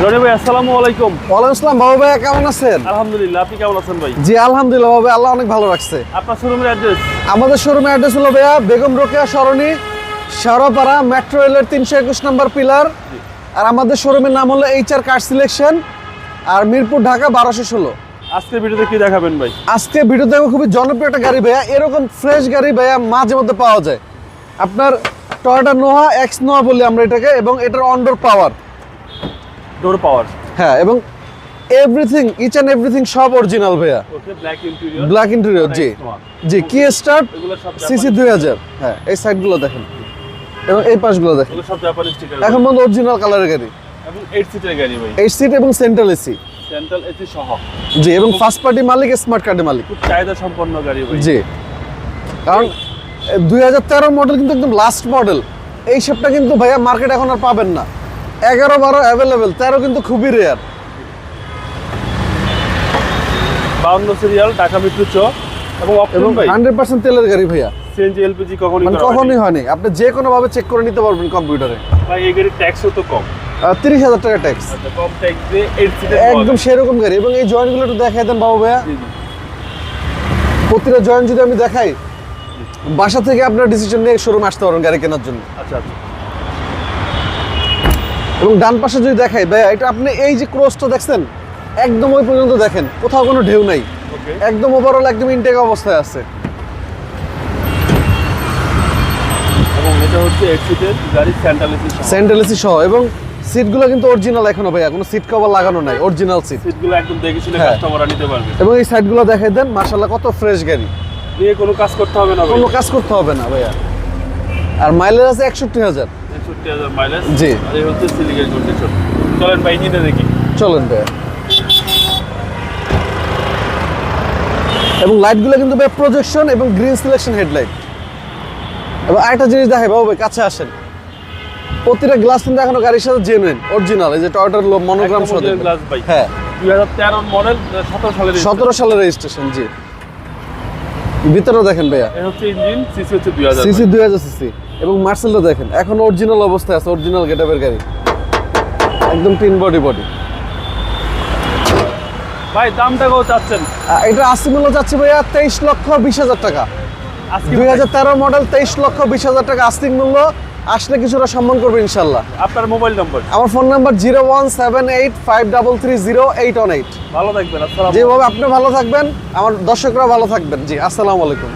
রনি ভাই আসসালামু আলাইকুম। ওয়ালাইকুম আসসালাম বাবু ভাই, কেমন আছেন? আলহামদুলিল্লাহ, আপনি কেমন আছেন ভাই? জি আলহামদুলিল্লাহ বাবু, আল্লাহ অনেক ভালো রাখছে। আপনার শোরুমের অ্যাড্রেস? আমাদের শোরুমের অ্যাড্রেস হলো ভাইয়া বেগম রোকেয়া সরণি, শেওড়াপাড়া, মেট্রো রেলের 321 নম্বর পিলার। আর আমাদের শোরুমের নাম হলো HR কার সিলেকশন, আর মিরপুর ঢাকা 1216। আজকের ভিডিওতে কি দেখাবেন ভাই? আজকে ভিডিও দেখো খুবই জনপ্রিয় একটা গাড়ি ভাইয়া, এরকম ফ্রেশ গাড়ি ভাইয়া মাঝে মধ্যে পাওয়া যায়। আপনার টয়োটা নোহা এক্স নোহা বলি আমরা এটাকে, এবং এটার অনডোর পাওয়ার, ডোর পাওয়ার, হ্যাঁ, এবং এভরিথিং, ইচ অ্যান্ড এভরিথিং সব অরিজিনাল ভাইয়া। ওকে, ব্ল্যাক ইন্টেরিয়র, ব্ল্যাক ইন্টেরিয়র, জি জি। কি স্টার্ট এগুলো সব সিসি 2000, হ্যাঁ, এই সাইডগুলো দেখেন এবং এই পাশগুলো দেখেন, এগুলো সব জাপানি স্টিকার, এখন পর্যন্ত অরিজিনাল কালারের গাড়ি। এবং 8 সিটের গাড়ি ভাই, 8 সিট এবং সেন্ট্রাল এসি, সেন্ট্রাল এসি সহ। জি, এবং ফার্স্ট পার্টি মালিক, স্মার্ট কার্ডের মালিক, খুব চাহিদা সম্পন্ন গাড়ি ভাই। জি। কারণ 2013 মডেল কিন্তু একদম লাস্ট মডেল। এই শেপটা কিন্তু ভাইয়া মার্কেট এখন আর পাবেন না। 11, 12 অ্যাভেলেবেল, 13 কিন্তু খুবই রেয়ার। 52 সিরিয়াল, ঢাকা মেট্রো চ, এবং এবং অপশন ভাই 100% তেলের গাড়ি ভাইয়া, সিএনজি এলপিজি কখনোই মানে করা হয়নি। কখনোই হয়নি। আপনি যে কোনো ভাবে চেক করে নিতে পারবেন কম্পিউটারে। ভাই এই গাড়ির ট্যাক্সও তো কম, 30,000 টাকা ট্যাক্স, আচ্ছা কম ট্যাক্স দিয়ে 8 সিটের একদম সেরকম গাড়ি। এবং এই জয়েন্টগুলো একটু দেখাই দেন বাবু ভাইয়া। জি জি। প্রতিটা জয়েন্ট যদি আমি দেখাই, বাসা থেকে আপনার ডিসিশন নিয়ে শোরুমে আসতে পারবেন গাড়ি কেনার জন্য। আচ্ছা আচ্ছা, এবং ডান পাশে যদি দেখাই ভাইয়া, এটা আপনি এই যে ক্রসটা দেখছেন, একদম ওই পর্যন্ত দেখেন, কোথাও কোনো ঢেউ নাই, ওকে। একদম ওভারঅল একদম ইনটেক অবস্থায় আছে। এবং এটা হচ্ছে 8 সিটের গাড়ি, সেন্ট্রাল এসি সহ। সেন্ট্রাল এসি সহ, এবং সিটগুলো কিন্তু অরিজিনাল এখনো ভাইয়া, কোনো সিট কভার লাগানো নাই, অরিজিনাল সিট। সিটগুলো একদম দেখে শুনে হ্যাঁ। কাস্টমাররা নিতে পারবে। এবং এই সাইডগুলো দেখাই দেন, মাশাআল্লাহ কত ফ্রেশ গাড়ি, নিয়ে কোনো কাজ করতে হবে না ভাই। কোনো কাজ করতে হবে না ভাইয়া। আর মাইলেজ আছে 61,000। 61,000 মাইলেজ। জি। আর এই হচ্ছে সিলিকের কন্ডিশন। চলেন ভাই ইঞ্জিনটা দেখি। চলেন ভাইয়া। এবং লাইটগুলো কিন্তু ভাই প্রজেকশন এবং গ্রিন সিলেকশন হেডলাইট। এবং আরেকটা জিনিস দেখাই বাবু ভাই, কাছে আসেন, প্রতিটা গ্লাস কিন্তু এখনো গাড়ির সাথে জেনুইন অরিজিনাল, এই যে টয়োটার মনোগ্রাম সহ। গ্লাস ভাই। হ্যাঁ, 2013 মডেল, 17 সালের। 17 সালের রেজিস্ট্রেশন, জি। ভিতরে দেখেন ভাইয়া, এই হচ্ছে ইঞ্জিন, সিসি হচ্ছে 2000। CC 2000 CC. এবং মার্সেলটা দেখেন, এখন অরিজিনাল অবস্থায় আছে, অরিজিনাল গেটআপের গাড়ি, একদম টিন বডি। ভাই দামটা কত চাচ্ছেন? এটা আশি মূল্য যাচ্ছে ভাইয়া 23,20,000 টাকা। আজকে 2013 মডেল, 23,20,000 টাকা আস্তিক মূল্য। আসলে কিছুটা সম্মান করবে ইনশাল্লাহ। আপনার মোবাইল নম্বর? আমার ফোন নাম্বার 01785330818। ভালো থাকবেন, আসসালামু যেভাবে আপনি ভালো থাকবেন, আমার দর্শকরা ভালো থাকবেন। জি, আসসালামু আলাইকুম।